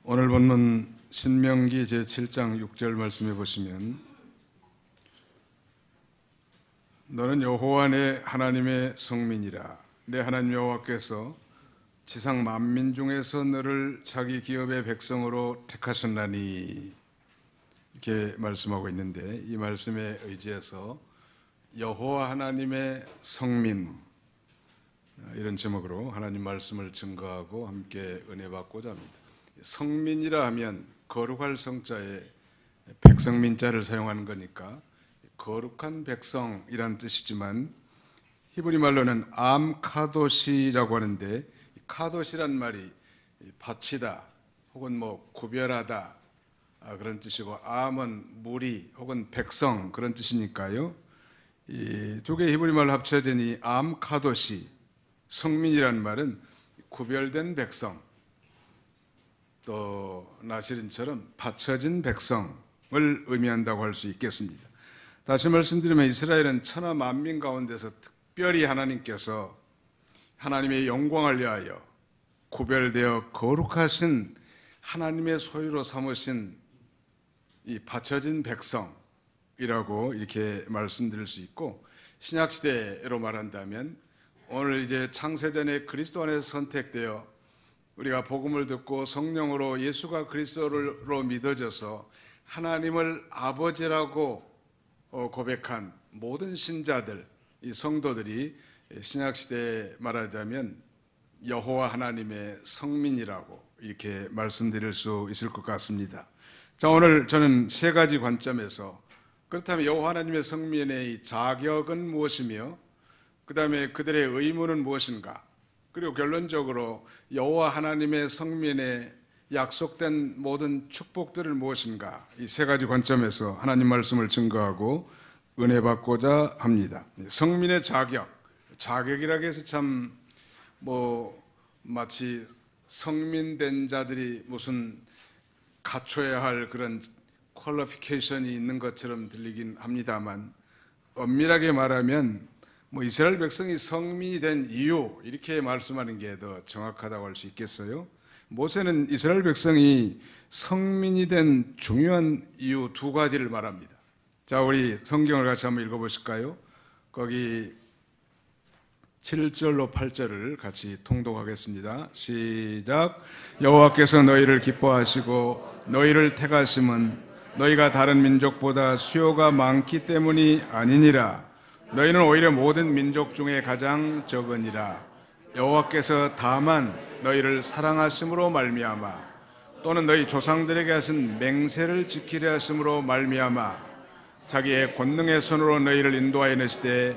오늘 본문 신명기 제7장 6절 말씀해 보시면 너는 여호와 내 하나님의 성민이라. 내 하나님 여호와께서 지상 만민 중에서 너를 자기 기업의 백성으로 택하셨나니, 이렇게 말씀하고 있는데, 이 말씀에 의지해서 여호와 하나님의 성민, 이런 제목으로 하나님 말씀을 증거하고 함께 은혜 받고자 합니다. 성민이라 하면 거룩할 성자에 백성민자를 사용하는 거니까 거룩한 백성이란 뜻이지만, 히브리 말로는 암카도시라고 하는데, 카도시란 말이 바치다 혹은 구별하다, 그런 뜻이고, 암은 무리 혹은 백성, 그런 뜻이니까요. 이 두 개의 히브리 말로 합쳐지니 암카도시, 성민이라는 말은 구별된 백성, 또 나시린처럼 바쳐진 백성을 의미한다고 할 수 있겠습니다. 다시 말씀드리면 이스라엘은 천하 만민 가운데서 특별히 하나님께서 하나님의 영광을 위하여 구별되어 거룩하신 하나님의 소유로 삼으신 이 바쳐진 백성이라고 이렇게 말씀드릴 수 있고, 신약시대로 말한다면 오늘 이제 창세전에 그리스도 안에서 선택되어 우리가 복음을 듣고 성령으로 예수가 그리스도로 믿어져서 하나님을 아버지라고 고백한 모든 신자들, 이 성도들이 신약시대에 말하자면 여호와 하나님의 성민이라고 이렇게 말씀드릴 수 있을 것 같습니다. 자, 오늘 저는 세 가지 관점에서, 그렇다면 여호와 하나님의 성민의 자격은 무엇이며, 그 다음에 그들의 의무는 무엇인가, 그리고 결론적으로 여호와 하나님의 성민에 약속된 모든 축복들은 무엇인가, 이 세 가지 관점에서 하나님 말씀을 증거하고 은혜 받고자 합니다. 성민의 자격이라고 해서 참 마치 성민된 자들이 무슨 갖춰야 할 그런 퀄리피케이션이 있는 것처럼 들리긴 합니다만, 엄밀하게 말하면 이스라엘 백성이 성민이 된 이유, 이렇게 말씀하는 게 더 정확하다고 할 수 있겠어요. 모세는 이스라엘 백성이 성민이 된 중요한 이유 두 가지를 말합니다. 자, 우리 성경을 같이 한번 읽어보실까요? 거기 7절로 8절을 같이 통독하겠습니다. 시작. 여호와께서 너희를 기뻐하시고 너희를 택하심은 너희가 다른 민족보다 수요가 많기 때문이 아니니라. 너희는 오히려 모든 민족 중에 가장 적으니라. 여호와께서 다만 너희를 사랑하심으로 말미암아, 또는 너희 조상들에게 하신 맹세를 지키려 하심으로 말미암아 자기의 권능의 손으로 너희를 인도하여 내시되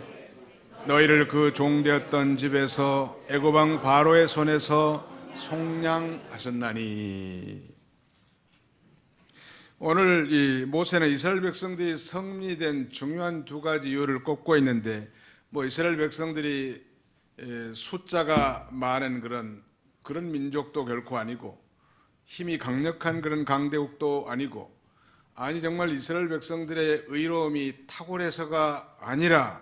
너희를 그 종되었던 집에서 애굽 왕 바로의 손에서 속량하셨나니. 오늘 이 모세는 이스라엘 백성들이 성민이 된 중요한 두 가지 이유를 꼽고 있는데, 이스라엘 백성들이 숫자가 많은 그런 민족도 결코 아니고, 힘이 강력한 그런 강대국도 아니고, 정말 이스라엘 백성들의 의로움이 탁월해서가 아니라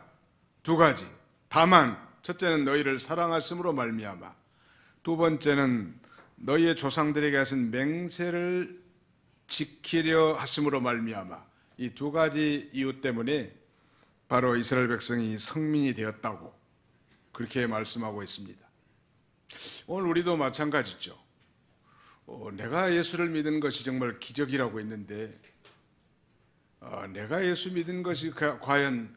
두 가지. 다만 첫째는 너희를 사랑하심으로 말미암아, 두 번째는 너희의 조상들에게 하신 맹세를 지키려 하심으로 말미암아, 이 두 가지 이유 때문에 바로 이스라엘 백성이 성민이 되었다고 그렇게 말씀하고 있습니다. 오늘 우리도 마찬가지죠. 내가 예수를 믿은 것이 정말 기적이라고 했는데, 내가 예수 믿은 것이 과연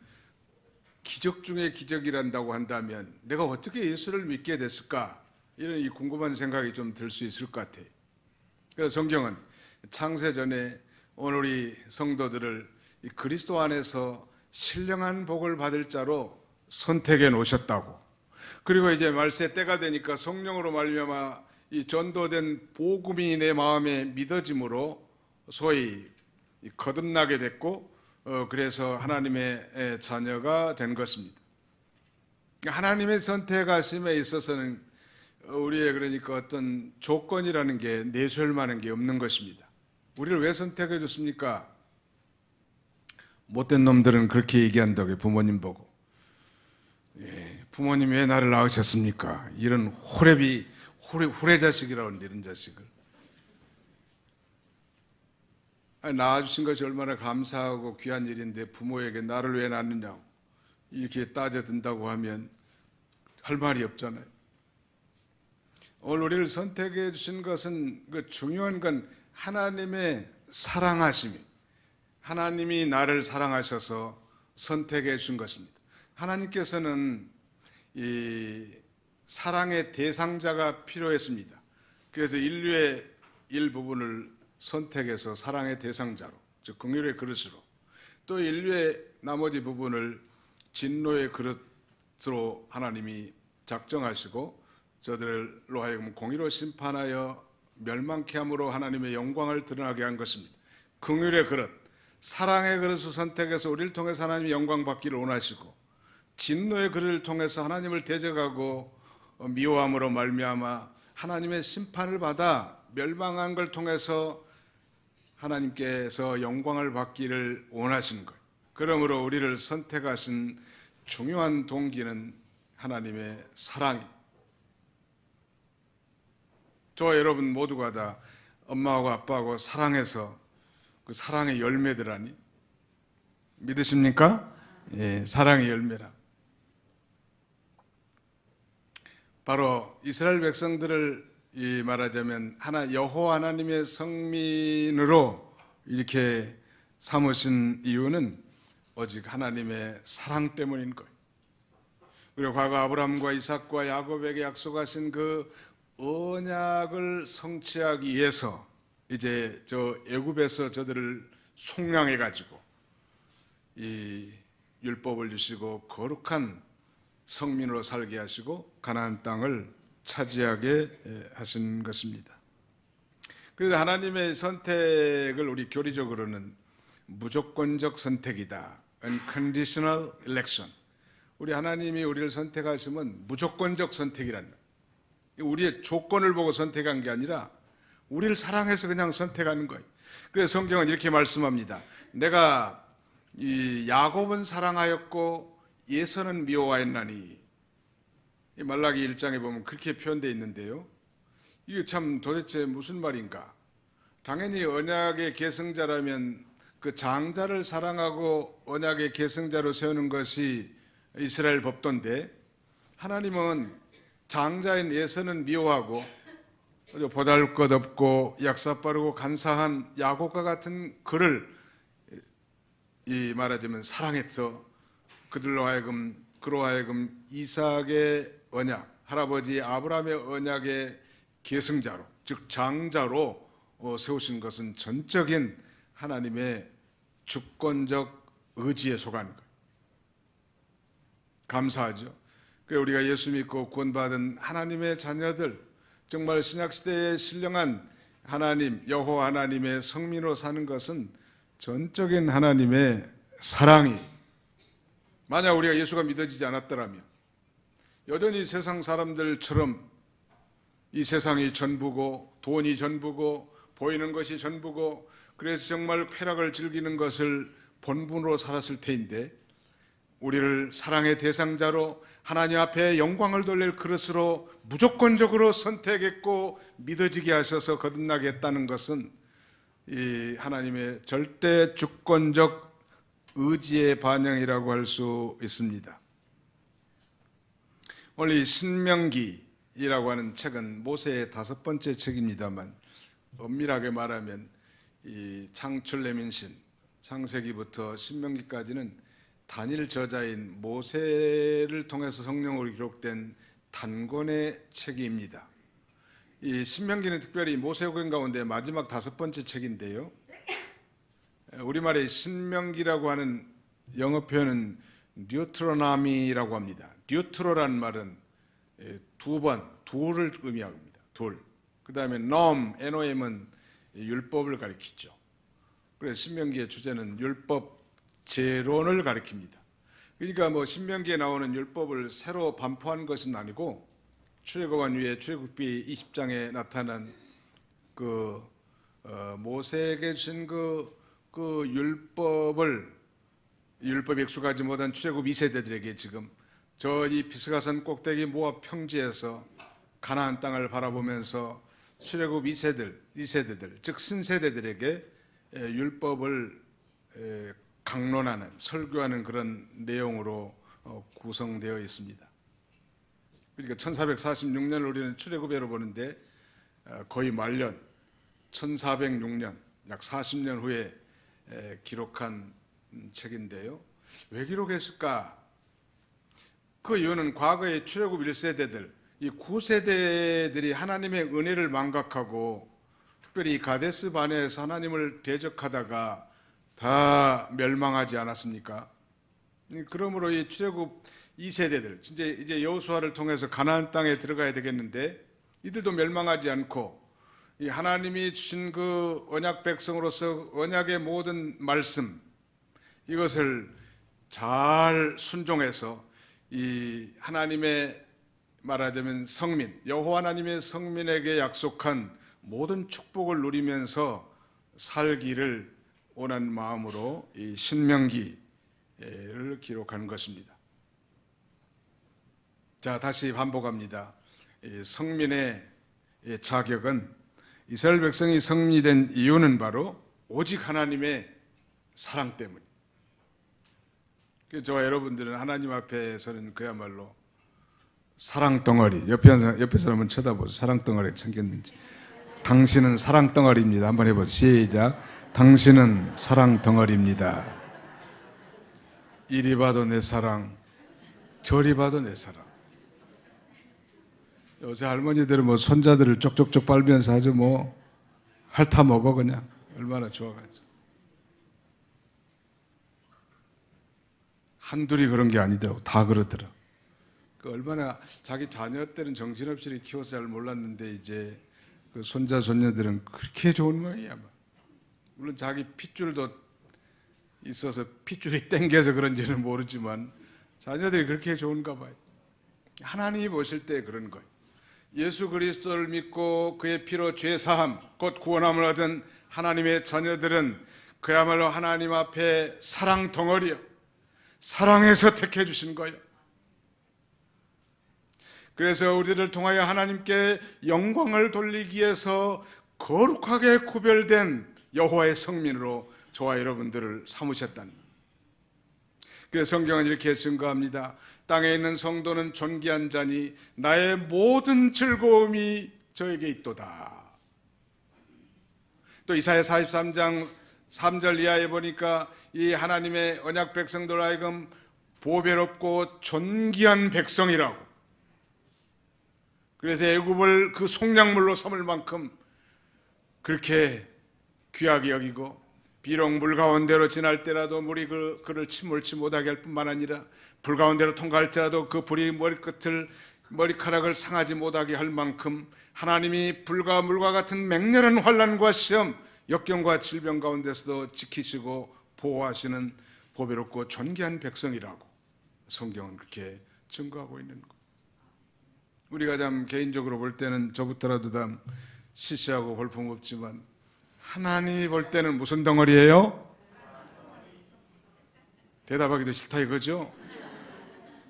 기적 중에 기적이란다고 한다면 내가 어떻게 예수를 믿게 됐을까, 이런 이 궁금한 생각이 좀 들 수 있을 것 같아요. 그래서 성경은 창세전에 오늘 우리 성도들을 이 그리스도 안에서 신령한 복을 받을 자로 선택해 놓으셨다고, 그리고 이제 말세 때가 되니까 성령으로 말미암아 이 전도된 복음이 내 마음에 믿어짐으로 소위 거듭나게 됐고, 그래서 하나님의 자녀가 된 것입니다. 하나님의 선택하심에 있어서는 우리의 그러니까 어떤 조건이라는 게 내세울 만한 게 없는 것입니다. 우리를 왜 선택해 줬습니까? 못된 놈들은 그렇게 얘기한다고요. 부모님 보고. 부모님 왜 나를 낳으셨습니까? 이런 후레자식이라고 하는데, 이런 자식을. 낳아주신 것이 얼마나 감사하고 귀한 일인데 부모에게 나를 왜 낳느냐고 이렇게 따져든다고 하면 할 말이 없잖아요. 오늘 우리를 선택해 주신 것은 그 중요한 건 하나님의 사랑하심이, 하나님이 나를 사랑하셔서 선택해 주신 것입니다. 하나님께서는 이 사랑의 대상자가 필요했습니다. 그래서 인류의 일부분을 선택해서 사랑의 대상자로, 즉 긍휼의 그릇으로, 또 인류의 나머지 부분을 진노의 그릇으로 하나님이 작정하시고 저들로 하여금 공의로 심판하여 멸망케 함으로 하나님의 영광을 드러나게 한 것입니다. 긍휼의 그릇, 사랑의 그릇을 선택해서 우리를 통해서 하나님의 영광 받기를 원하시고, 진노의 그릇을 통해서 하나님을 대적하고 미워함으로 말미암아 하나님의 심판을 받아 멸망한 걸 통해서 하나님께서 영광을 받기를 원하시는 거예요. 그러므로 우리를 선택하신 중요한 동기는 하나님의 사랑이. 저와 여러분 모두가 다 엄마하고 아빠하고 사랑해서 그 사랑의 열매들 아니? 믿으십니까? 예, 사랑의 열매라. 바로 이스라엘 백성들을 말하자면 여호와 하나님의 성민으로 이렇게 삼으신 이유는 오직 하나님의 사랑 때문인 거예요. 그리고 과거 아브라함과 이삭과 야곱에게 약속하신 그 언약을 성취하기 위해서 이제 저 애굽에서 저들을 속량해 가지고 이 율법을 주시고 거룩한 성민으로 살게 하시고 가나안 땅을 차지하게 하신 것입니다. 그래서 하나님의 선택을 우리 교리적으로는 무조건적 선택이다. Unconditional election. 우리 하나님이 우리를 선택하시면 무조건적 선택이라는 거예요. 우리의 조건을 보고 선택한 게 아니라 우리를 사랑해서 그냥 선택하는 거예요. 그래서 성경은 이렇게 말씀합니다. 내가 이 야곱은 사랑하였고 예서는 미워하였나니. 이 말라기 1장에 보면 그렇게 표현되어 있는데요. 이게 참 도대체 무슨 말인가? 당연히 언약의 계승자라면 그 장자를 사랑하고 언약의 계승자로 세우는 것이 이스라엘 법도인데, 하나님은 장자인 예서는 미워하고 보잘것없고 약사빠르고 간사한 야곱과 같은 그를 말하자면 사랑해서 그로 하여금 이삭의 언약, 할아버지 아브라함의 언약의 계승자로, 즉 장자로 세우신 것은 전적인 하나님의 주권적 의지에 속하는 거예요. 감사하죠. 그래서 우리가 예수 믿고 구원받은 하나님의 자녀들, 정말 신약시대에 신령한 하나님, 여호와 하나님의 성민으로 사는 것은 전적인 하나님의 사랑이, 만약 우리가 예수가 믿어지지 않았더라면 여전히 세상 사람들처럼 이 세상이 전부고 돈이 전부고 보이는 것이 전부고 그래서 정말 쾌락을 즐기는 것을 본분으로 살았을 테인데, 우리를 사랑의 대상자로 하나님 앞에 영광을 돌릴 그릇으로 무조건적으로 선택했고 믿어지게 하셔서 거듭나게 했다는 것은 이 하나님의 절대 주권적 의지의 반영이라고 할 수 있습니다. 오늘 이 신명기라고 하는 책은 모세의 5번째 책입니다만, 엄밀하게 말하면 이 창출레민신, 창세기부터 신명기까지는 단일 저자인 모세를 통해서 성령으로 기록된 단권의 책입니다. 이 신명기는 특별히 모세오경 가운데 마지막 5번째 책인데요. 우리말의 신명기라고 하는 영어 표현은 뉴트로나미라고 합니다. 뉴트로란 말은 둘을 의미합니다. 둘. 그 다음에 NOM은 율법을 가리키죠. 그래서 신명기의 주제는 율법 재론을 가리킵니다. 그러니까 신명기에 나오는 율법을 새로 반포한 것은 아니고, 출애굽한 후에 출애굽기 20장에 나타난 모세에게 주신 그 율법에 익숙하지 못한 출애굽 2세대들에게 지금 저 이 비스가산 꼭대기 모압 평지에서 가나안 땅을 바라보면서 출애굽 2세대들, 즉 신세대들에게 율법을 강론하는, 설교하는 그런 내용으로 구성되어 있습니다. 그러니까 1446년을 우리는 출애굽해로 보는데 거의 말년 1406년 약 40년 후에 기록한 책인데요. 왜 기록했을까? 그 이유는 과거의 출애굽 1세대들, 이 9세대들이 하나님의 은혜를 망각하고 특별히 가데스 바네에서 하나님을 대적하다가 다 멸망하지 않았습니까? 그러므로 이 출애굽 2세대들, 이제 여호수아를 통해서 가나안 땅에 들어가야 되겠는데 이들도 멸망하지 않고 이 하나님이 주신 그 언약 백성으로서 언약의 모든 말씀 이것을 잘 순종해서 이 하나님의 말하자면 성민, 여호와 하나님의 성민에게 약속한 모든 축복을 누리면서 살기를 원하는 마음으로 이 신명기를 기록한 것입니다. 자, 다시 반복합니다. 이 성민의 자격은 이스라엘 백성이 성리된 이유는 바로 오직 하나님의 사랑 때문입니다. 저와 여러분들은 하나님 앞에서는 그야말로 사랑 덩어리, 옆에 사람은 쳐다보세요. 사랑 덩어리 챙겼는지. 당신은 사랑 덩어리입니다. 한번 해보세요. 시작. 당신은 사랑 덩어리입니다. 이리 봐도 내 사랑, 저리 봐도 내 사랑. 요새 할머니들은 뭐 손자들을 쪽쪽쪽 밟으면서 아주 뭐 핥아 먹어 그냥. 얼마나 좋아가지고. 한둘이 그런 게 아니더라고. 다 그러더라. 그 얼마나 자기 자녀 때는 정신없이 키워서 잘 몰랐는데 이제 그 손자 손녀들은 그렇게 좋은 모양이야. 물론 자기 핏줄도 있어서 핏줄이 땡겨서 그런지는 모르지만 자녀들이 그렇게 좋은가 봐요. 하나님이 보실 때 그런 거예요. 예수 그리스도를 믿고 그의 피로 죄 사함 곧 구원함을 얻은 하나님의 자녀들은 그야말로 하나님 앞에 사랑 덩어리요. 사랑해서 택해 주신 거예요. 그래서 우리를 통하여 하나님께 영광을 돌리기 위해서 거룩하게 구별된 여호와의 성민으로 저와 여러분들을 삼으셨다니. 그래서 성경은 이렇게 증거합니다. 땅에 있는 성도는 존귀한 자니 나의 모든 즐거움이 저에게 있도다. 또 이사야 43장 3절 이하에 보니까 이 하나님의 언약 백성들 하여금 보배롭고 존귀한 백성이라고. 그래서 애굽을 그 속량물로 삼을 만큼 그렇게 귀하게 여기고 비록 물 가운데로 지날 때라도 물이 그를 침몰치 못하게 할 뿐만 아니라 불 가운데로 통과할지라도 그 불이 머리카락을 상하지 못하게 할 만큼 하나님이 불과 물과 같은 맹렬한 환난과 시험, 역경과 질병 가운데서도 지키시고 보호하시는 보배롭고 존귀한 백성이라고 성경은 그렇게 증거하고 있는 것. 우리가 참 개인적으로 볼 때는 저부터라도 참 시시하고 볼품없지만 하나님이 볼 때는 무슨 덩어리예요? 대답하기도 싫다 이거죠?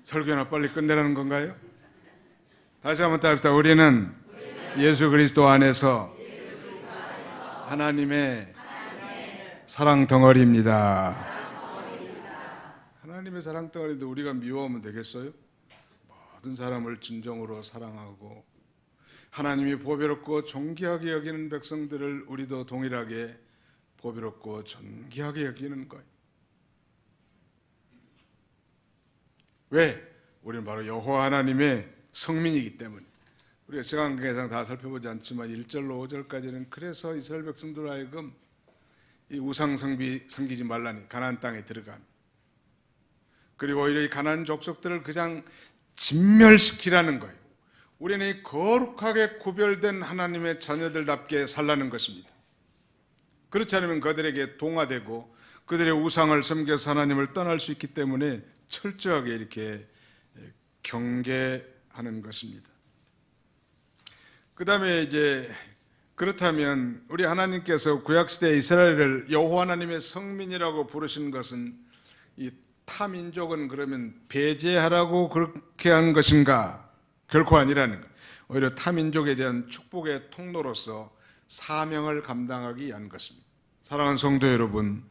설교나 빨리 끝내라는 건가요? 다시 한번 따릅시다. 우리는 예수 그리스도 안에서 하나님의 사랑 덩어리입니다. 하나님의 사랑 덩어리인데 우리가 미워하면 되겠어요? 모든 사람을 진정으로 사랑하고 하나님이 보배롭고 존귀하게 여기는 백성들을 우리도 동일하게 보배롭고 존귀하게 여기는 거예요. 왜? 우리는 바로 여호와 하나님의 성민이기 때문에. 우리가 시간 관계상 다 살펴보지 않지만 1절로 5절까지는 그래서 이스라엘 백성들 하여금 이 우상 섬기지 말라니 가나안 땅에 들어간, 그리고 오히려 이 가나안 족속들을 그냥 진멸시키라는 거예요. 우리는 거룩하게 구별된 하나님의 자녀들답게 살라는 것입니다. 그렇지 않으면 그들에게 동화되고 그들의 우상을 섬겨서 하나님을 떠날 수 있기 때문에 철저하게 이렇게 경계하는 것입니다. 그 다음에 이제 그렇다면 우리 하나님께서 구약시대 이스라엘을 여호와 하나님의 성민이라고 부르신 것은 이 타민족은 그러면 배제하라고 그렇게 한 것인가? 결코 아니라는 것. 오히려 타민족에 대한 축복의 통로로서 사명을 감당하기 위한 것입니다. 사랑하는 성도 여러분,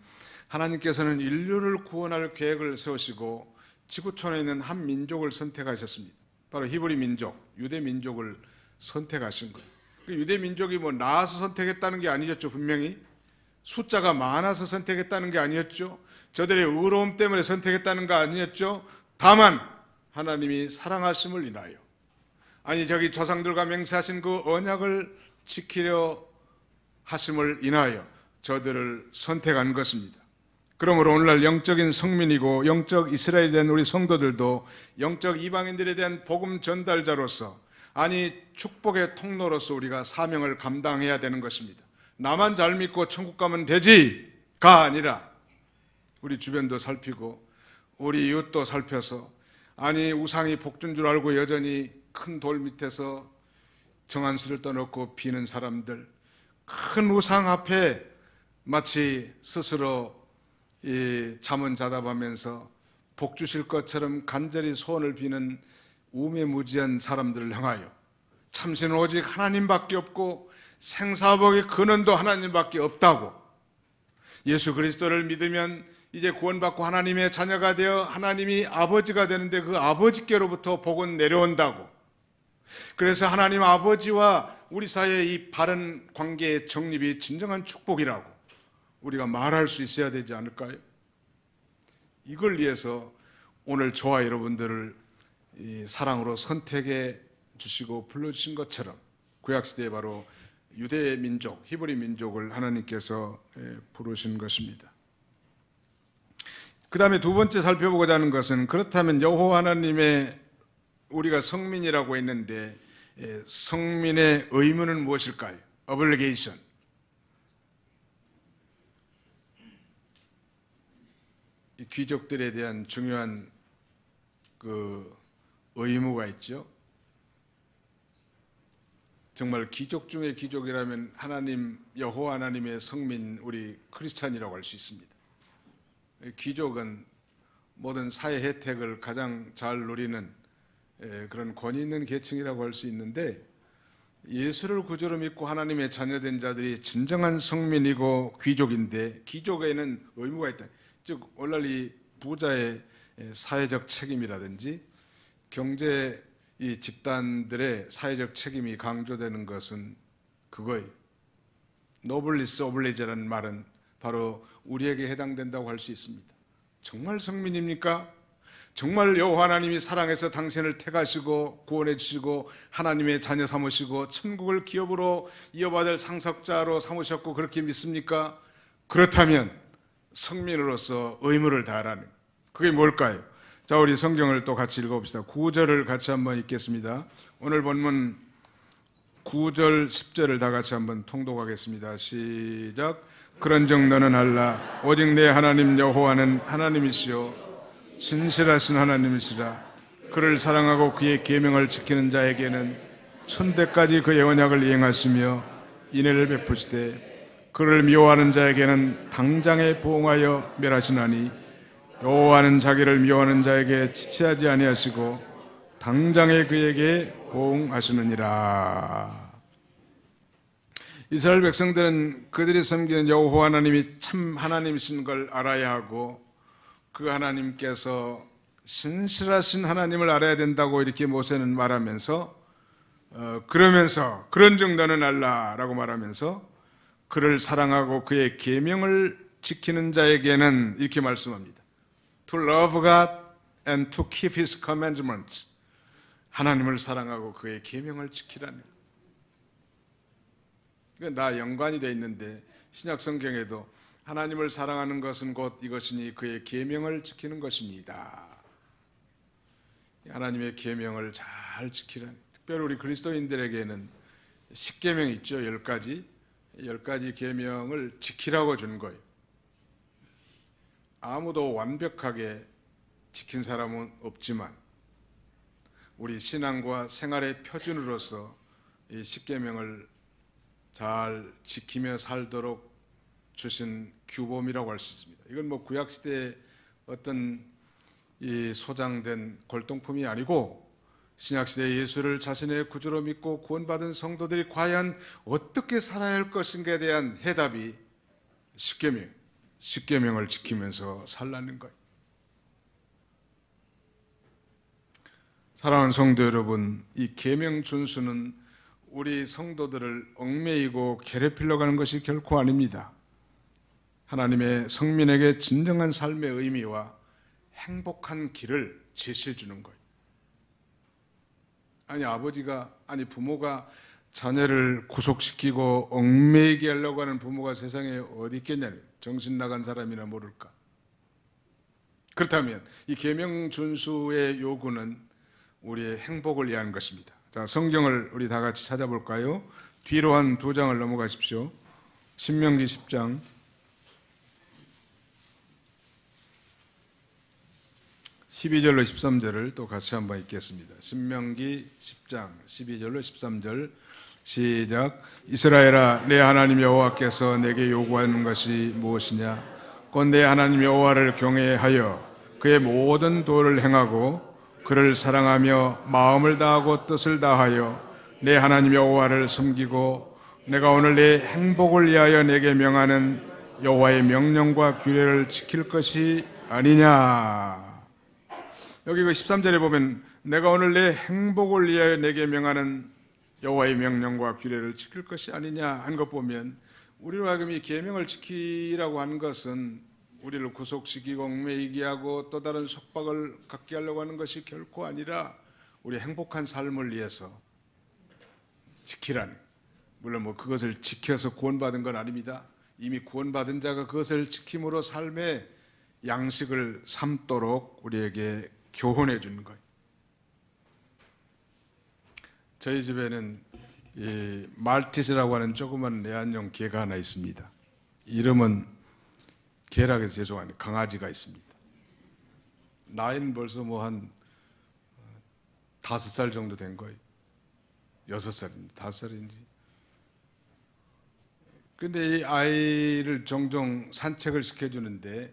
하나님께서는 인류를 구원할 계획을 세우시고 지구촌에 있는 한 민족을 선택하셨습니다. 바로 히브리 민족, 유대 민족을 선택하신 거예요. 유대 민족이 뭐 나아서 선택했다는 게 아니었죠. 분명히 숫자가 많아서 선택했다는 게 아니었죠. 저들의 의로움 때문에 선택했다는 거 아니었죠. 다만 하나님이 사랑하심을 인하여, 아니 저기 조상들과 맹세하신 그 언약을 지키려 하심을 인하여 저들을 선택한 것입니다. 그러므로 오늘날 영적인 성민이고 영적 이스라엘이 된 우리 성도들도 영적 이방인들에 대한 복음 전달자로서, 아니 축복의 통로로서 우리가 사명을 감당해야 되는 것입니다. 나만 잘 믿고 천국 가면 되지가 아니라 우리 주변도 살피고 우리 이웃도 살펴서, 아니 우상이 복준 줄 알고 여전히 큰 돌 밑에서 정한수를 떠놓고 비는 사람들, 큰 우상 앞에 마치 스스로 자문자답하면서 복 주실 것처럼 간절히 소원을 비는 우매무지한 사람들을 향하여 참신은 오직 하나님밖에 없고 생사복의 근원도 하나님밖에 없다고, 예수 그리스도를 믿으면 이제 구원받고 하나님의 자녀가 되어 하나님이 아버지가 되는데 그 아버지께로부터 복은 내려온다고, 그래서 하나님 아버지와 우리 사이의 이 바른 관계의 정립이 진정한 축복이라고 우리가 말할 수 있어야 되지 않을까요? 이걸 위해서 오늘 저와 여러분들을 사랑으로 선택해 주시고 불러주신 것처럼 구약시대에 바로 유대 민족, 히브리 민족을 하나님께서 부르신 것입니다. 그 다음에 두 번째 살펴보고자 하는 것은, 그렇다면 여호와 하나님의 우리가 성민이라고 했는데 성민의 의무는 무엇일까요? obligation. 이 귀족들에 대한 중요한 그 의무가 있죠. 정말 귀족 중에 귀족이라면 하나님, 여호와 하나님의 성민, 우리 크리스찬이라고 할 수 있습니다. 귀족은 모든 사회 혜택을 가장 잘 누리는 그런 권위 있는 계층이라고 할 수 있는데, 예수를 구주로 믿고 하나님의 자녀된 자들이 진정한 성민이고 귀족인데, 귀족에는 의무가 있다. 즉 오늘날 이 부자의 사회적 책임이라든지 경제 이 집단들의 사회적 책임이 강조되는 것은 그거예요. 노블리스 오블리제라는 말은 바로 우리에게 해당된다고 할 수 있습니다. 정말 성민입니까? 정말 여호와 하나님이 사랑해서 당신을 택하시고 구원해 주시고 하나님의 자녀 삼으시고 천국을 기업으로 이어받을 상속자로 삼으셨고 그렇게 믿습니까? 그렇다면 성민으로서 의무를 다하라는, 그게 뭘까요? 자, 우리 성경을 또 같이 읽어봅시다. 9절을 같이 한번 읽겠습니다. 오늘 본문 9절 10절을 다 같이 한번 통독하겠습니다. 시작. 그런즉 너는 알라, 오직 내 하나님 여호와는 하나님이시요 신실하신 하나님이시라. 그를 사랑하고 그의 계명을 지키는 자에게는 천대까지 그의 언약을 이행하시며 인애를 베푸시되, 그를 미워하는 자에게는 당장에 보응하여 멸하시나니 여호와는 자기를 미워하는 자에게 지체하지 아니하시고 당장에 그에게 보응하시느니라. 이스라엘 백성들은 그들이 섬기는 여호와 하나님이 참 하나님이신 걸 알아야 하고, 그 하나님께서 신실하신 하나님을 알아야 된다고 이렇게 모세는 말하면서, 그러면서 그런즉 너는 알라라고 말하면서 그를 사랑하고 그의 계명을 지키는 자에게는 이렇게 말씀합니다. To love God and to keep His commandments. 하나님을 사랑하고 그의 계명을 지키라는. 나 연관이 되어 있는데 신약 성경에도 하나님을 사랑하는 것은 곧 이것이니 그의 계명을 지키는 것입니다. 하나님의 계명을 잘 지키라는. 특별히 우리 그리스도인들에게는 10계명이 있죠. 10가지 계명을 지키라고 준 거예요. 아무도 완벽하게 지킨 사람은 없지만 우리 신앙과 생활의 표준으로서 이 10계명을 잘 지키며 살도록 주신 규범이라고 할 수 있습니다. 이건 뭐 구약시대에 어떤 이 소장된 골동품이 아니고, 신약시대 예수를 자신의 구주로 믿고 구원받은 성도들이 과연 어떻게 살아야 할 것인가에 대한 해답이 십계명을 지키면서 살라는 거예요. 사랑하는 성도 여러분, 이 계명 준수는 우리 성도들을 얽매이고 괴롭히려고 하는 것이 결코 아닙니다. 하나님의 성민에게 진정한 삶의 의미와 행복한 길을 제시해 주는 거예요. 아니 부모가 자녀를 구속시키고 얽매이게 하려고 하는 부모가 세상에 어디 있겠냐, 정신 나간 사람이나 모를까. 그렇다면 이 계명 준수의 요구는 우리의 행복을 위한 것입니다. 자, 성경을 우리 다 같이 찾아볼까요? 뒤로 한 2장을 넘어가십시오. 신명기 10장 12절로 13절을 또 같이 한번 읽겠습니다. 신명기 10장 12절로 13절 시작. 이스라엘아, 내 하나님 여호와께서 내게 요구하는 것이 무엇이냐? 곧 내 하나님 여호와를 경외하여 그의 모든 도를 행하고 그를 사랑하며 마음을 다하고 뜻을 다하여 내 하나님 여호와를 섬기고 내가 오늘 내 행복을 위하여 내게 명하는 여호와의 명령과 규례를 지킬 것이 아니냐. 여기 그 13절에 보면 내가 오늘 내 행복을 위하여 내게 명하는 여호와의 명령과 규례를 지킬 것이 아니냐 한 것 보면, 우리로 하여금 이 계명을 지키라고 한 것은 우리를 구속시키고 얽매이게 하고 또 다른 속박을 갖게 하려고 하는 것이 결코 아니라 우리 행복한 삶을 위해서 지키라는, 물론 그것을 지켜서 구원받은 건 아닙니다. 이미 구원받은 자가 그것을 지킴으로 삶의 양식을 삼도록 우리에게 교훈해 주는 거예요. 저희 집에는 이 말티즈라고 하는 조그만 애완용 개가 하나 있습니다. 이름은 개라고 해서 죄송합니다. 강아지가 있습니다. 나이는 벌써 한 5살 정도 된 거예요. 6살인지 5살인지. 근데 이 아이를 종종 산책을 시켜주는데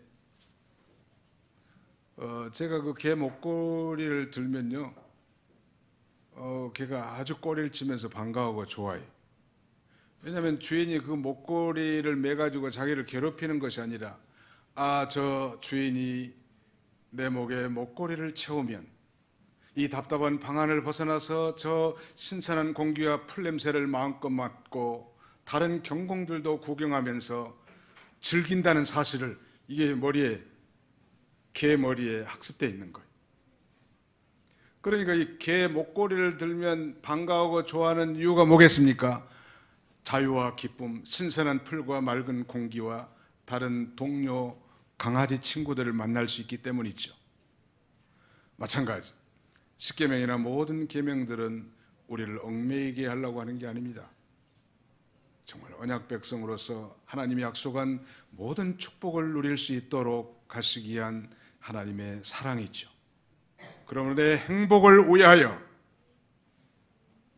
제가 그 개 목걸이를 들면요, 걔가 아주 꼬리를 치면서 반가워하고 좋아해요. 왜냐하면 주인이 그 목걸이를 매가지고 자기를 괴롭히는 것이 아니라, 저 주인이 내 목에 목걸이를 채우면 이 답답한 방 안을 벗어나서 저 신선한 공기와 풀냄새를 마음껏 맡고 다른 경공들도 구경하면서 즐긴다는 사실을, 이게 개 머리에 학습되어 있는 거예요. 그러니까 이 개 목걸이를 들면 반가워하고 좋아하는 이유가 뭐겠습니까? 자유와 기쁨, 신선한 풀과 맑은 공기와 다른 동료 강아지 친구들을 만날 수 있기 때문이죠. 마찬가지, 십계명이나 모든 계명들은 우리를 얽매이게 하려고 하는 게 아닙니다. 정말 언약 백성으로서 하나님이 약속한 모든 축복을 누릴 수 있도록 하시기 위한 하나님의 사랑이죠. 그러므로 내 행복을 위하여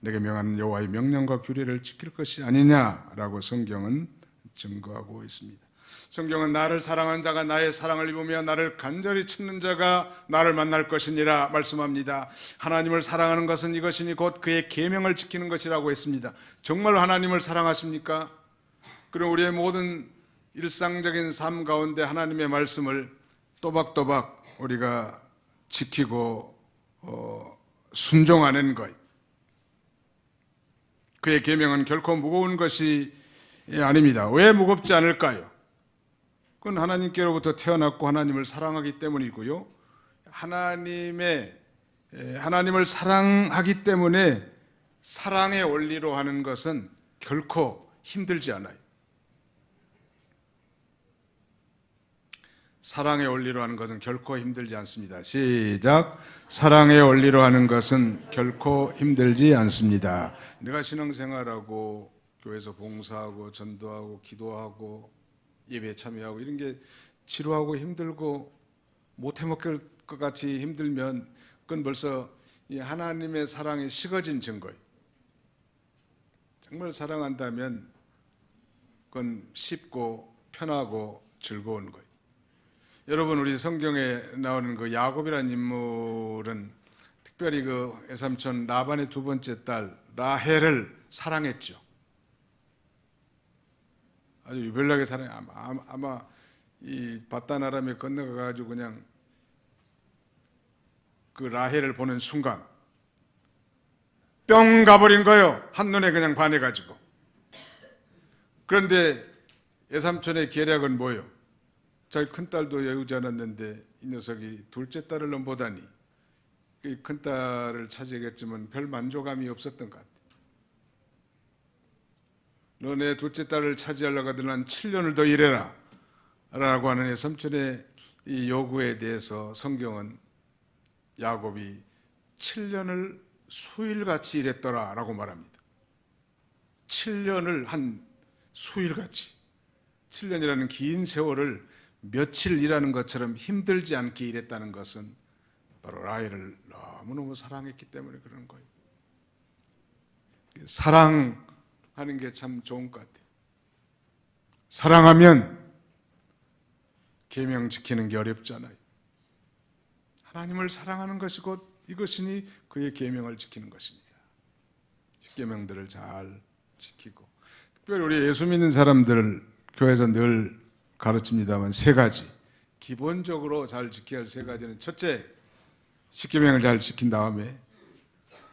내게 명하는 여호와의 명령과 규례를 지킬 것이 아니냐라고 성경은 증거하고 있습니다. 성경은 나를 사랑하는 자가 나의 사랑을 입으며 나를 간절히 찾는 자가 나를 만날 것이니라 말씀합니다. 하나님을 사랑하는 것은 이것이니 곧 그의 계명을 지키는 것이라고 했습니다. 정말 하나님을 사랑하십니까? 그리고 우리의 모든 일상적인 삶 가운데 하나님의 말씀을 또박또박 우리가 지키고 순종하는 것, 그의 계명은 결코 무거운 것이 아닙니다. 왜 무겁지 않을까요? 그건 하나님께로부터 태어났고 하나님을 사랑하기 때문이고요, 하나님을 사랑하기 때문에 사랑의 원리로 하는 것은 결코 힘들지 않아요. 사랑의 원리로 하는 것은 결코 힘들지 않습니다. 시작. 사랑의 원리로 하는 것은 결코 힘들지 않습니다. 내가 신앙생활하고 교회에서 봉사하고 전도하고 기도하고 예배에 참여하고 이런 게 지루하고 힘들고 못 해먹을 것 같이 힘들면 그건 벌써 이 하나님의 사랑이 식어진 증거예요. 정말 사랑한다면 그건 쉽고 편하고 즐거운 거예요. 여러분, 우리 성경에 나오는 그 야곱이라는 인물은 특별히 그 외삼촌 라반의 두 번째 딸 라헬을 사랑했죠. 아주 유별나게 사랑해. 아마 이 바다나람에 건너가 가지고 그냥 그 라헬을 보는 순간 뿅 가버린 거예요. 한눈에 그냥 반해가지고. 그런데 예삼촌의 계략은 뭐예요? 자기 큰딸도 여유지 않았는데 이 녀석이 둘째 딸을 넘보다니 그 큰딸을 차지하겠지만 별 만족감이 없었던 것 같아요. 너네 둘째 딸을 차지하려고 하더니 한 7년을 더 일해라 라고 하는 예삼촌의 이 요구에 대해서 성경은 야곱이 7년을 수일같이 일했더라 라고 말합니다. 7년을 한 수일같이, 7년이라는 긴 세월을 며칠 일하는 것처럼 힘들지 않게 일했다는 것은 바로 라헬을 너무너무 사랑했기 때문에 그런 거예요. 사랑하는 게 참 좋은 것 같아요. 사랑하면 계명 지키는 게 어렵잖아요. 하나님을 사랑하는 것이 곧 이것이니 그의 계명을 지키는 것입니다. 십계명들을 잘 지키고, 특별히 우리 예수 믿는 사람들 교회에서 늘 가르칩니다만 세 가지, 기본적으로 잘 지켜야 할 세 가지는, 첫째, 십계명을 잘 지킨 다음에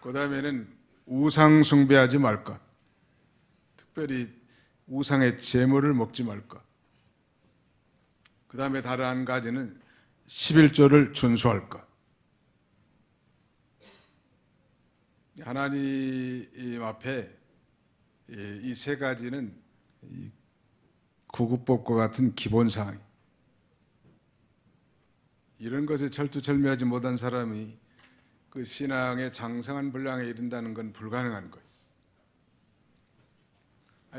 그 다음에는 우상 숭배하지 말 것, 특별히 우상의 제물을 먹지 말 것, 그 다음에 다른 한 가지는 11조를 준수할 것. 하나님 앞에 이 세 가지는 구급법과 같은 기본사항, 이런 것에 철두철미하지 못한 사람이 그 신앙의 장성한 분량에 이른다는 건 불가능한 거예요.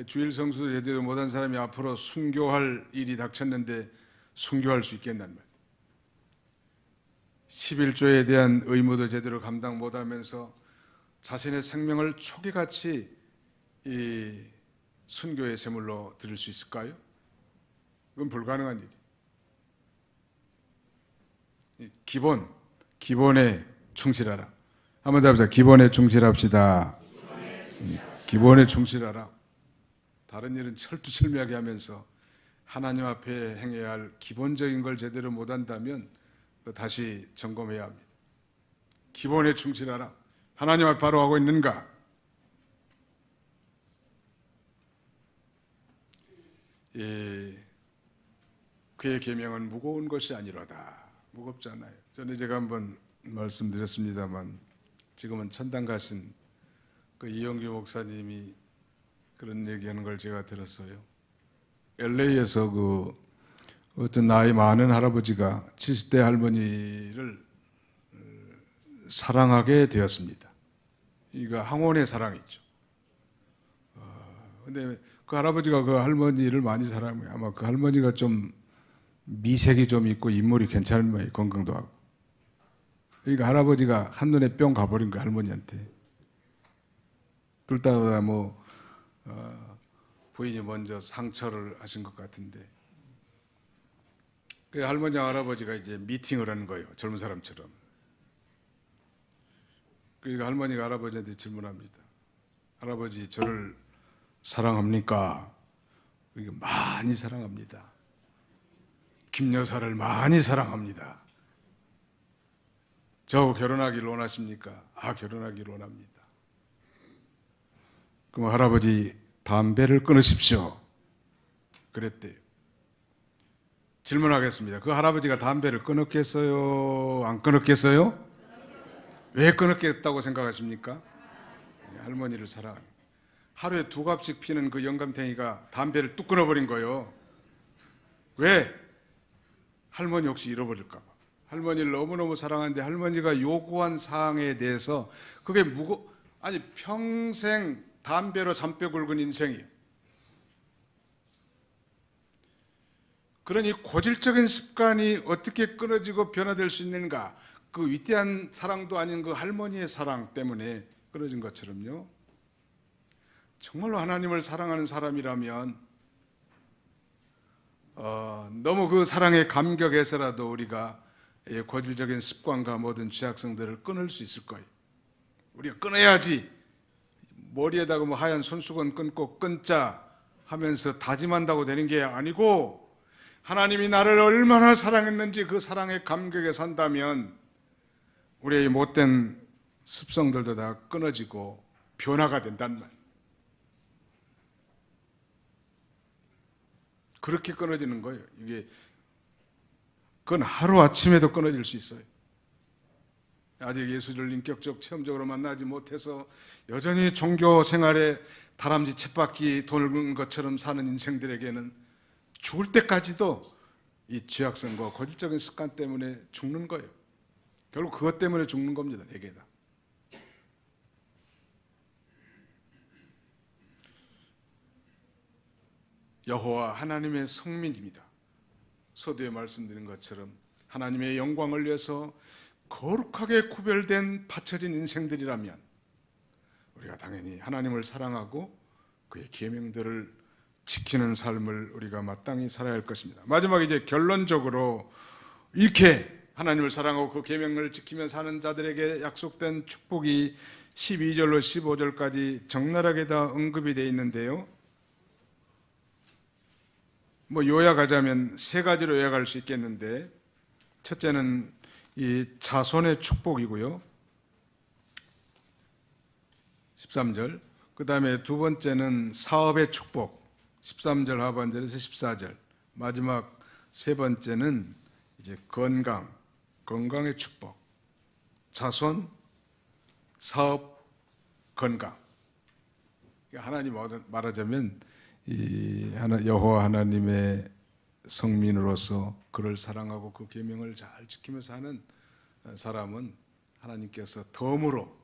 주일 성수도 제대로 못한 사람이 앞으로 순교할 일이 닥쳤는데 순교할 수 있겠단 말이에요. 11조에 대한 의무도 제대로 감당 못하면서 자신의 생명을 초기같이 이 순교의 제물로 드릴 수 있을까요? 그건 불가능한 일이에요. 기본에 충실하라. 한번 더 해보세요. 기본에 충실합시다. 기본에 충실하라. 다른 일은 철두철미하게 하면서 하나님 앞에 행해야 할 기본적인 걸 제대로 못한다면 다시 점검해야 합니다. 기본에 충실하라. 하나님 앞에 바로 하고 있는가? 그의 계명은 무거운 것이 아니로다. 무겁잖아요. 전에 제가 한번 말씀드렸습니다만 지금은 천당 가신 그 이영규 목사님이 그런 얘기하는 걸 제가 들었어요. LA에서 그 어떤 나이 많은 할아버지가 70대 할머니를 사랑하게 되었습니다. 이거 항원의 사랑이죠. 근데 그 할아버지가 그 할머니를 많이 사랑해요. 아마 그 할머니가 좀 미색이 좀 있고 인물이 괜찮은 모양이에요. 건강도 하고. 그러니까 할아버지가 한눈에 뿅 가버린 거예요. 할머니한테. 둘 다 뭐 부인이 먼저 상처를 하신 것 같은데, 그 할머니와 할아버지가 이제 미팅을 하는 거예요. 젊은 사람처럼. 그러니까 할머니가 할아버지한테 질문합니다. 할아버지, 저를 사랑합니까? 그러니까 많이 사랑합니다. 김 여사를 많이 사랑합니다. 저하고 결혼하기를 원하십니까? 결혼하기를 원합니다. 그럼 할아버지, 담배를 끊으십시오. 그랬대요. 질문하겠습니다. 그 할아버지가 담배를 끊었겠어요? 안 끊었겠어요? 왜 끊었겠다고 생각하십니까? 할머니를 사랑하는. 하루에 2갑씩 피는 그 영감탱이가 담배를 뚝 끊어버린 거예요. 왜? 할머니 혹시 잃어버릴까 봐. 할머니를 너무너무 사랑하는데 할머니가 요구한 사항에 대해서 그게 아니 평생 담배로 잔뼈 굵은 인생이에요. 그러니 고질적인 습관이 어떻게 끊어지고 변화될 수 있는가? 그 위대한 사랑도 아닌 그 할머니의 사랑 때문에 끊어진 것처럼요. 정말로 하나님을 사랑하는 사람이라면 너무 그 사랑에 감격해서라도 우리가 고질적인 습관과 모든 죄악성들을 끊을 수 있을 거예요. 우리가 끊어야지. 머리에다가 뭐 하얀 손수건 끊고 끊자 하면서 다짐한다고 되는 게 아니고, 하나님이 나를 얼마나 사랑했는지 그 사랑의 감격에 산다면 우리의 못된 습성들도 다 끊어지고 변화가 된단 말. 그렇게 끊어지는 거예요. 이게 그건 하루아침에도 끊어질 수 있어요. 아직 예수를 인격적 체험적으로 만나지 못해서 여전히 종교 생활에 다람쥐 쳇바퀴 도는 것처럼 사는 인생들에게는 죽을 때까지도 이 죄악성과 고질적인 습관 때문에 죽는 거예요. 결국 그것 때문에 죽는 겁니다. 대개 다. 여호와 하나님의 성민입니다. 서두에 말씀드린 것처럼 하나님의 영광을 위해서 거룩하게 구별된 바쳐진 인생들이라면 우리가 당연히 하나님을 사랑하고 그의 계명들을 지키는 삶을 우리가 마땅히 살아야 할 것입니다. 마지막 이제 결론적으로 이렇게 하나님을 사랑하고 그 계명을 지키며 사는 자들에게 약속된 축복이 12절로 15절까지 적나라하게 다 언급이 되어 있는데요. 요약하자면 세 가지로 요약할 수 있겠는데, 첫째는 이 자손의 축복이고요, 13절. 그 다음에 두 번째는 사업의 축복, 13절 하반절에서 14절. 마지막 세 번째는 이제 건강의 축복. 자손, 사업, 건강. 하나님 말하자면 여호와 하나님의 성민으로서 그를 사랑하고 그 계명을 잘 지키며 사는 사람은 하나님께서 덤으로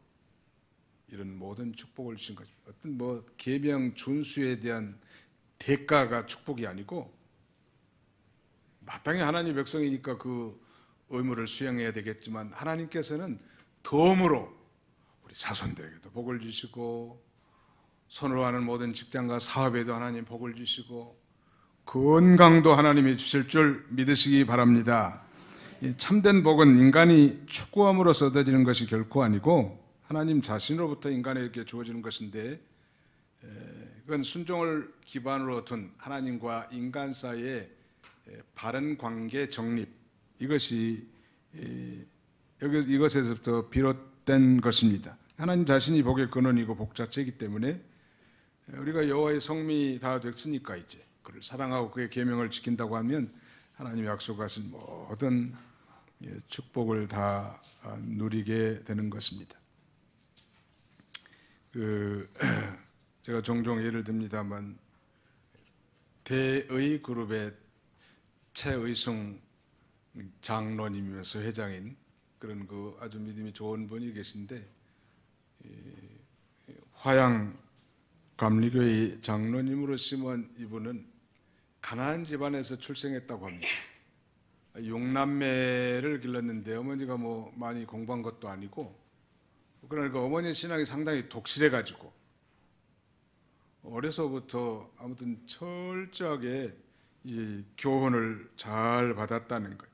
이런 모든 축복을 주신 거죠. 어떤 계명 준수에 대한 대가가 축복이 아니고 마땅히 하나님 백성이니까 그 의무를 수행해야 되겠지만, 하나님께서는 덤으로 우리 자손들에게도 복을 주시고 손으로 하는 모든 직장과 사업에도 하나님 복을 주시고 건강도 하나님이 주실 줄 믿으시기 바랍니다. 이 참된 복은 인간이 추구함으로써 얻어지는 것이 결코 아니고 하나님 자신으로부터 인간에게 주어지는 것인데, 그건 순종을 기반으로 둔 하나님과 인간 사이의 바른 관계 정립, 이것이 이것에서부터 비롯된 것입니다. 하나님 자신이 복의 근원이고 복 자체이기 때문에 우리가 여호와의 성민이 다 됐으니까 이제 그를 사랑하고 그의 계명을 지킨다고 하면 하나님이 약속하신 모든 축복을 다 누리게 되는 것입니다. 제가 종종 예를 듭니다만, 대의 그룹의 최의승 장로님이면서 회장인 그런 아주 믿음이 좋은 분이 계신데, 화양 감리교의 장로님으로 심은 이분은 가난한 집안에서 출생했다고 합니다. 6남매를 길렀는데 어머니가 많이 공부한 것도 아니고, 그러니까 어머니 신앙이 상당히 독실해가지고 어려서부터 아무튼 철저하게 이 교훈을 잘 받았다는 거예요.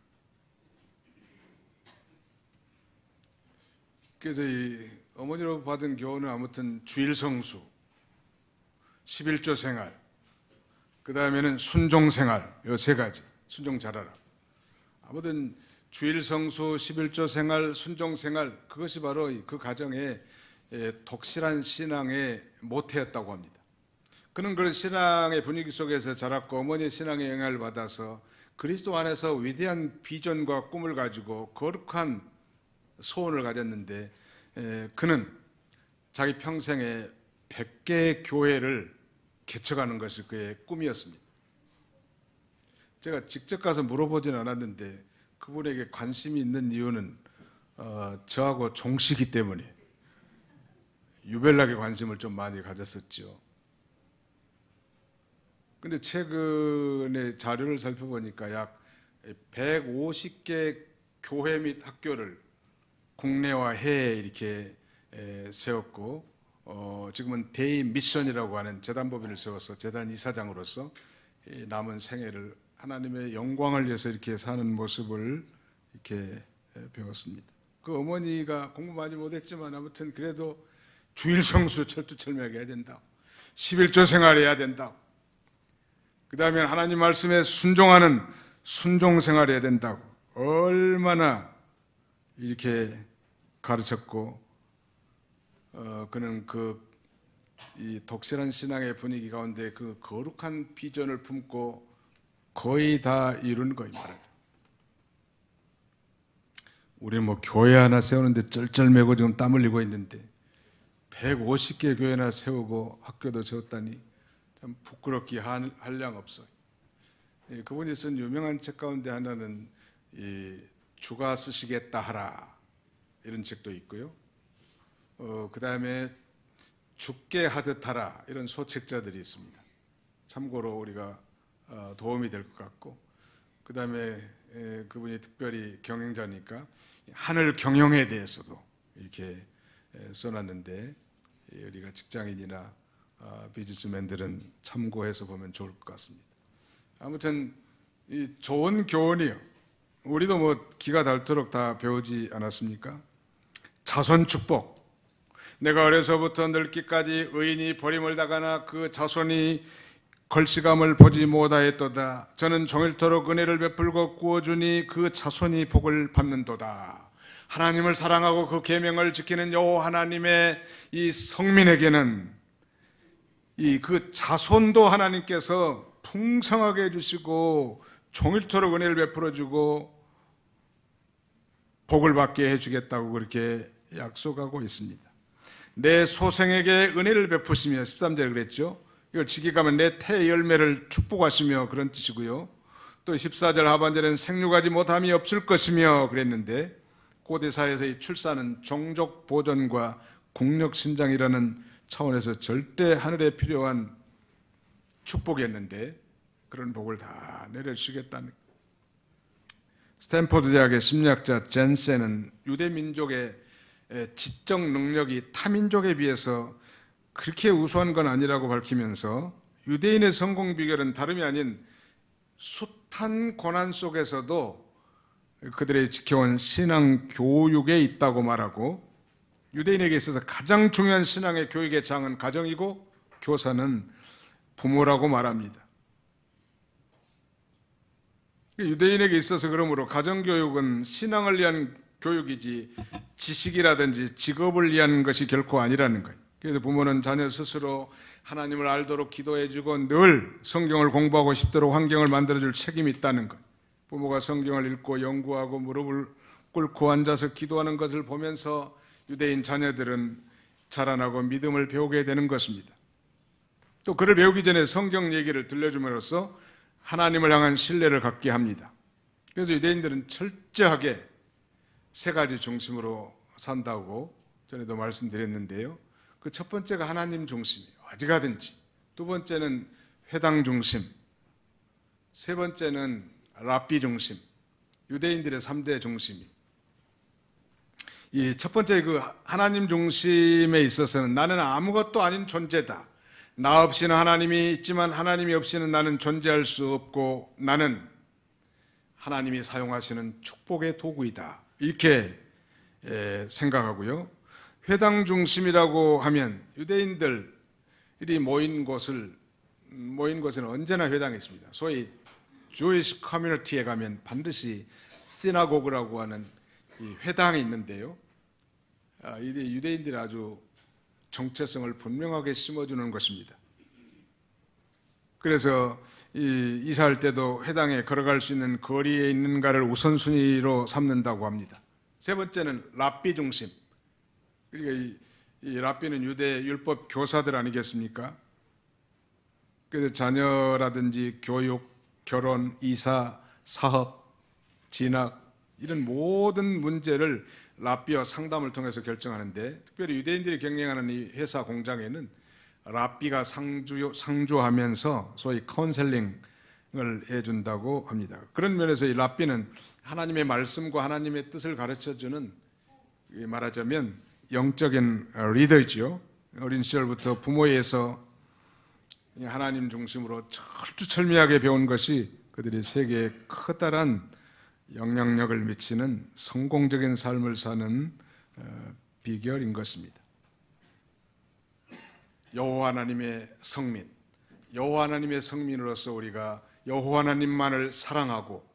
그래서 이 어머니로 받은 교훈은 아무튼 주일성수, 11조 생활, 그 다음에는 순종 생활, 이 세 가지. 순종 잘하라. 아무튼 주일성수, 11조 생활, 순종 생활, 그것이 바로 그 가정의 독실한 신앙의 모태였다고 합니다. 그는 그런 신앙의 분위기 속에서 자랐고 어머니의 신앙의 영향을 받아서 그리스도 안에서 위대한 비전과 꿈을 가지고 거룩한 소원을 가졌는데, 그는 자기 평생에 100개의 교회를 개척하는 것이 그의 꿈이었습니다. 제가 직접 가서 물어보지는 않았는데 그분에게 관심이 있는 이유는 저하고 종시기 때문에 유별나게 관심을 좀 많이 가졌었죠. 근데 최근에 자료를 살펴보니까 약 150개 교회 및 학교를 국내와 해외에 이렇게 세웠고, 지금은 대의 미션이라고 하는 재단법인을 세워서 재단 이사장으로서 남은 생애를 하나님의 영광을 위해서 이렇게 사는 모습을 이렇게 배웠습니다. 그 어머니가 공부 많이 못했지만 아무튼 그래도 주일 성수 철두철미하게 해야 된다, 11조 생활해야 된다, 그 다음에 하나님 말씀에 순종하는 순종 생활해야 된다고 얼마나 이렇게 가르쳤고, 그는 이 독실한 신앙의 분위기 가운데 그 거룩한 비전을 품고 거의 다 이룬 거이 말하죠. 우리 뭐 교회 하나 세우는데 쩔쩔매고 지금 땀 흘리고 있는데 150개 교회나 세우고 학교도 세웠다니 참 부끄럽기 한량 없어요. 그분이 쓴 유명한 책 가운데 하나는 이 주가 쓰시겠다 하라 이런 책도 있고요. 그 다음에 죽게 하듯 하라 이런 소책자들이 있습니다. 참고로 우리가 도움이 될 것 같고, 그 다음에 그분이 특별히 경영자니까 하늘 경영에 대해서도 이렇게 써놨는데 우리가 직장인이나 비즈니스맨들은 참고해서 보면 좋을 것 같습니다. 아무튼 이 좋은 교훈이요. 우리도 뭐 기가 닳도록 다 배우지 않았습니까? 자손 축복. 내가 어려서부터 늙기까지 의인이 버림을 당하나 그 자손이 걸시감을 보지 못하였도다. 저는 종일토록 은혜를 베풀고 구워주니 그 자손이 복을 받는도다. 하나님을 사랑하고 그 계명을 지키는 여호와 하나님의 이 성민에게는 이 그 자손도 하나님께서 풍성하게 해주시고 종일토록 은혜를 베풀어주고 복을 받게 해주겠다고 그렇게 약속하고 있습니다. 내 소생에게 은혜를 베푸시며 13절에 그랬죠. 이걸 지기 가면 내 태 열매를 축복하시며 그런 뜻이고요. 또 14절 하반절에는 생육하지 못함이 없을 것이며 그랬는데, 고대사에서 이 출산은 종족 보존과 국력 신장이라는 차원에서 절대 하늘에 필요한 축복이었는데 그런 복을 다 내려주시겠다는. 스탠포드 대학의 심리학자 젠센은 유대 민족의 지적 능력이 타민족에 비해서 그렇게 우수한 건 아니라고 밝히면서 유대인의 성공 비결은 다름이 아닌 숱한 고난 속에서도 그들의 지켜온 신앙 교육에 있다고 말하고, 유대인에게 있어서 가장 중요한 신앙의 교육의 장은 가정이고 교사는 부모라고 말합니다. 유대인에게 있어서 그러므로 가정교육은 신앙을 위한 교육이지 지식이라든지 직업을 위한 것이 결코 아니라는 거예요. 그래서 부모는 자녀 스스로 하나님을 알도록 기도해주고 늘 성경을 공부하고 싶도록 환경을 만들어줄 책임이 있다는 것. 부모가 성경을 읽고 연구하고 무릎을 꿇고 앉아서 기도하는 것을 보면서 유대인 자녀들은 자라나고 믿음을 배우게 되는 것입니다. 또 그를 배우기 전에 성경 얘기를 들려줌으로써 하나님을 향한 신뢰를 갖게 합니다. 그래서 유대인들은 철저하게 세 가지 중심으로 산다고 전에도 말씀드렸는데요. 그 첫 번째가 하나님 중심이에요. 어디 가든지. 두 번째는 회당 중심. 세 번째는 랍비 중심. 유대인들의 3대 중심이. 이 첫 번째 그 하나님 중심에 있어서는 나는 아무것도 아닌 존재다. 나 없이는 하나님이 있지만 하나님이 없이는 나는 존재할 수 없고 나는 하나님이 사용하시는 축복의 도구이다. 이렇게 생각하고요. 회당 중심이라고 하면 유대인들이 모인 곳은 언제나 회당이 있습니다. 소위 Jewish 커뮤니티에 가면 반드시 시나고그라고 하는 이 회당이 있는데요. 이 유대인들이 아주 정체성을 분명하게 심어주는 것입니다. 그래서 이사할 때도 회당에 걸어갈 수 있는 거리에 있는가를 우선순위로 삼는다고 합니다. 세 번째는 랍비 중심. 그러니까 이 랍비는 유대 율법 교사들 아니겠습니까? 그래서 자녀라든지 교육, 결혼, 이사, 사업, 진학 이런 모든 문제를 랍비와 상담을 통해서 결정하는데, 특별히 유대인들이 경영하는 이 회사 공장에는 랍비가 상주하면서 소위 카운셀링을 해준다고 합니다. 그런 면에서 이 랍비는 하나님의 말씀과 하나님의 뜻을 가르쳐주는, 말하자면 영적인 리더이죠. 어린 시절부터 부모에서 하나님 중심으로 철두철미하게 배운 것이 그들이 세계에 커다란 영향력을 미치는 성공적인 삶을 사는 비결인 것입니다. 여호와 하나님의 성민, 여호와 하나님의 성민으로서 우리가 여호와 하나님만을 사랑하고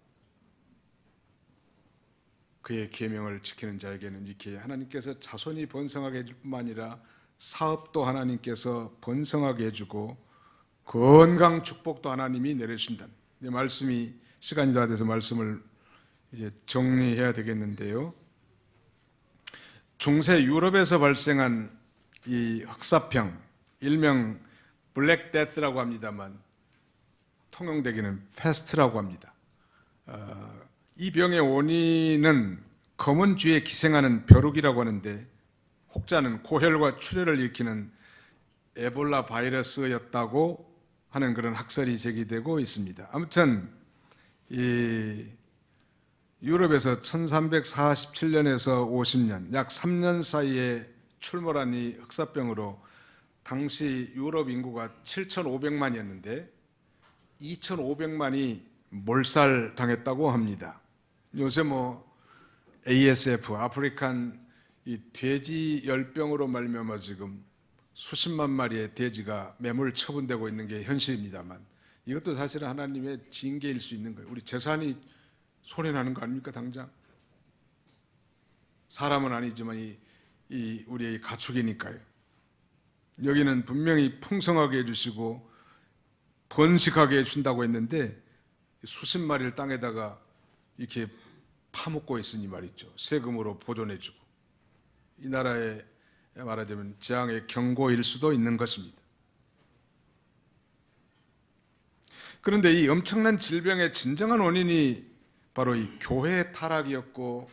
그의 계명을 지키는 자에게는 이렇게 하나님께서 자손이 번성하게 해줄 뿐만 아니라 사업도 하나님께서 번성하게 해주고 건강 축복도 하나님이 내려주신다. 말씀이 시간이 다 돼서 말씀을 이제 정리해야 되겠는데요. 중세 유럽에서 발생한 이 흑사병, 일명 블랙데스라고 합니다만 통용되기는 패스트라고 합니다. 이 병의 원인은 검은 쥐에 기생하는 벼룩이라고 하는데 혹자는 고혈과 출혈을 일으키는 에볼라 바이러스였다고 하는 그런 학설이 제기되고 있습니다. 아무튼 이 유럽에서 1347년에서 50년 약 3년 사이에 출몰한 이 흑사병으로 당시 유럽 인구가 7,500만이었는데 2,500만이 몰살당했다고 합니다. 요새 ASF, 아프리칸 이 돼지 열병으로 말미암아 지금 수십만 마리의 돼지가 매몰 처분되고 있는 게 현실입니다만 이것도 사실은 하나님의 징계일 수 있는 거예요. 우리 재산이 손해나는 거 아닙니까 당장? 사람은 아니지만 이 우리의 가축이니까요. 여기는 분명히 풍성하게 해주시고 번식하게 해준다고 했는데 수십 마리를 땅에다가 이렇게 파묻고 있으니 말이죠. 세금으로 보존해주고 이 나라의 말하자면 재앙의 경고일 수도 있는 것입니다. 그런데 이 엄청난 질병의 진정한 원인이 바로 이 교회의 타락이었고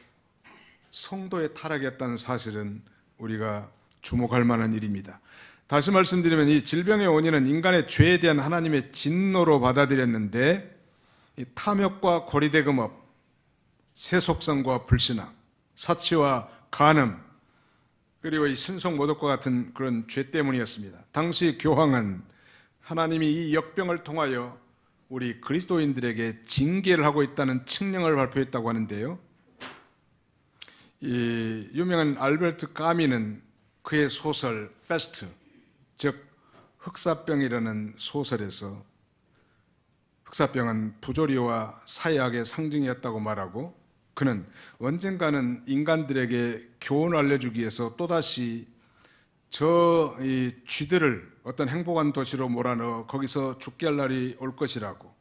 성도의 타락이었다는 사실은 우리가 주목할 만한 일입니다. 다시 말씀드리면 이 질병의 원인은 인간의 죄에 대한 하나님의 진노로 받아들였는데 이 탐욕과 고리대금업, 세속성과 불신앙, 사치와 간음, 그리고 이 신성 모독과 같은 그런 죄 때문이었습니다. 당시 교황은 하나님이 이 역병을 통하여 우리 그리스도인들에게 징계를 하고 있다는 칙령을 발표했다고 하는데요. 이 유명한 알베르트 까미는 그의 소설 페스트, 즉 흑사병이라는 소설에서 흑사병은 부조리와 사회악의 상징이었다고 말하고 그는 언젠가는 인간들에게 교훈을 알려주기 위해서 또다시 이 쥐들을 어떤 행복한 도시로 몰아넣어 거기서 죽게 할 날이 올 것이라고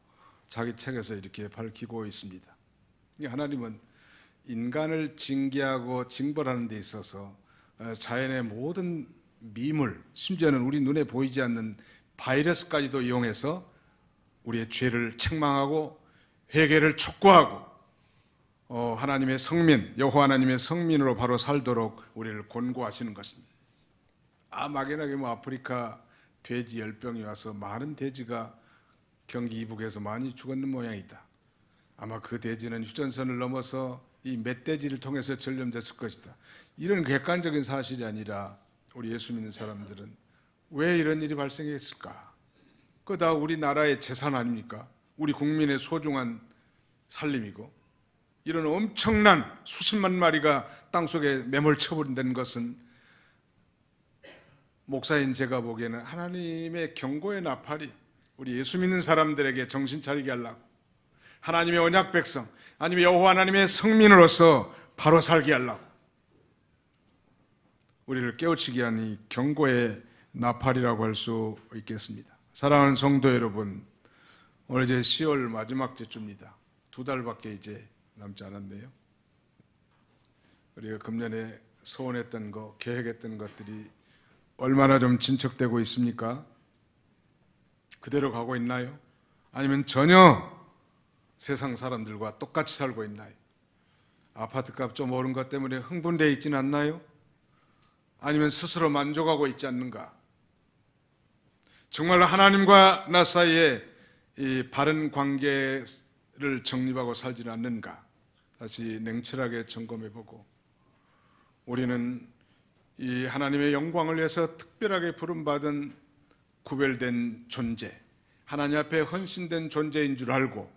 자기 책에서 이렇게 밝히고 있습니다. 하나님은 인간을 징계하고 징벌하는 데 있어서 자연의 모든 미물, 심지어는 우리 눈에 보이지 않는 바이러스까지도 이용해서 우리의 죄를 책망하고 회개를 촉구하고 하나님의 성민, 여호와 하나님의 성민으로 바로 살도록 우리를 권고하시는 것입니다. 막연하게 아프리카 돼지 열병이 와서 많은 돼지가 경기 이북에서 많이 죽었는 모양이다. 아마 그 돼지는 휴전선을 넘어서 이 멧돼지를 통해서 전염됐을 것이다. 이런 객관적인 사실이 아니라 우리 예수 믿는 사람들은 왜 이런 일이 발생했을까? 그거 다 우리나라의 재산 아닙니까? 우리 국민의 소중한 살림이고 이런 엄청난 수십만 마리가 땅속에 매몰 처분된 것은 목사인 제가 보기에는 하나님의 경고의 나팔이 우리 예수 믿는 사람들에게 정신 차리게 하려고 하나님의 언약 백성 아니면 여호와 하나님의 성민으로서 바로 살게 하려고 우리를 깨우치게 한 이 경고의 나팔이라고 할 수 있겠습니다. 사랑하는 성도 여러분, 오늘 이제 10월 마지막 주입니다. 2달밖에 이제 남지 않았네요. 우리가 금년에 소원했던 거, 계획했던 것들이 얼마나 좀 진척되고 있습니까? 그대로 가고 있나요? 아니면 전혀 세상 사람들과 똑같이 살고 있나요? 아파트값 좀 오른 것 때문에 흥분되어 있지는 않나요? 아니면 스스로 만족하고 있지 않는가? 정말 하나님과 나 사이에 이 바른 관계를 정립하고 살지는 않는가? 다시 냉철하게 점검해보고 우리는 이 하나님의 영광을 위해서 특별하게 부름받은 구별된 존재, 하나님 앞에 헌신된 존재인 줄 알고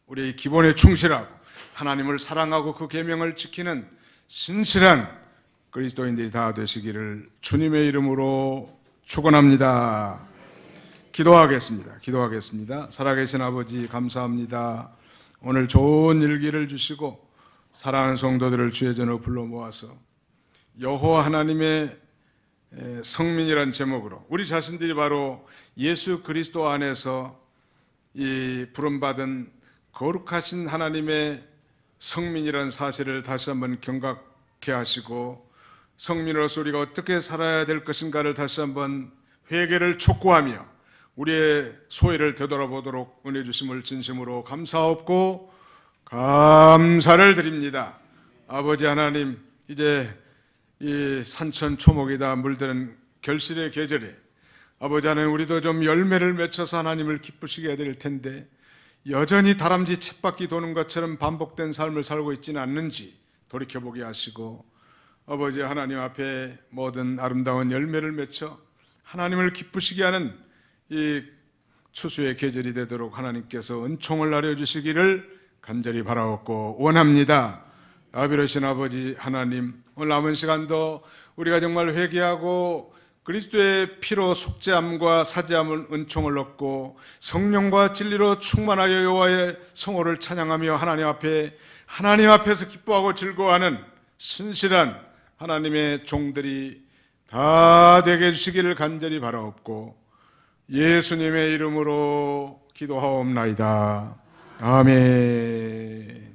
우리의 기본에 충실하고 하나님을 사랑하고 그 계명을 지키는 신실한 그리스도인들이 다 되시기를 주님의 이름으로 축원합니다. 기도하겠습니다. 살아계신 아버지 감사합니다. 오늘 좋은 일기를 주시고 사랑하는 성도들을 주의 전으로 불러 모아서 여호와 하나님의 성민이란 제목으로 우리 자신들이 바로 예수 그리스도 안에서 이 부름받은 거룩하신 하나님의 성민이라는 사실을 다시 한번 경각케 하시고 성민으로서 우리가 어떻게 살아야 될 것인가를 다시 한번 회개를 촉구하며 우리의 소회를 되돌아보도록 은혜 주심을 진심으로 감사하옵고 감사를 드립니다. 아버지 하나님, 이제 이 산천초목이 다 물드는 결실의 계절에 아버지 하나님, 우리도 좀 열매를 맺혀서 하나님을 기쁘시게 해야 될 텐데 여전히 다람쥐 쳇바퀴 도는 것처럼 반복된 삶을 살고 있지는 않는지 돌이켜보게 하시고 아버지 하나님 앞에 모든 아름다운 열매를 맺혀 하나님을 기쁘시게 하는 이 추수의 계절이 되도록 하나님께서 은총을 나려주시기를 간절히 바라옵고 원합니다. 아비로신 아버지 하나님, 오늘 남은 시간도 우리가 정말 회개하고 그리스도의 피로 속죄함과 사죄함을 은총을 얻고 성령과 진리로 충만하여 여호와의 성호를 찬양하며 하나님 앞에서 기뻐하고 즐거워하는 신실한 하나님의 종들이 다 되게 해주시기를 간절히 바라옵고 예수님의 이름으로 기도하옵나이다. 아멘.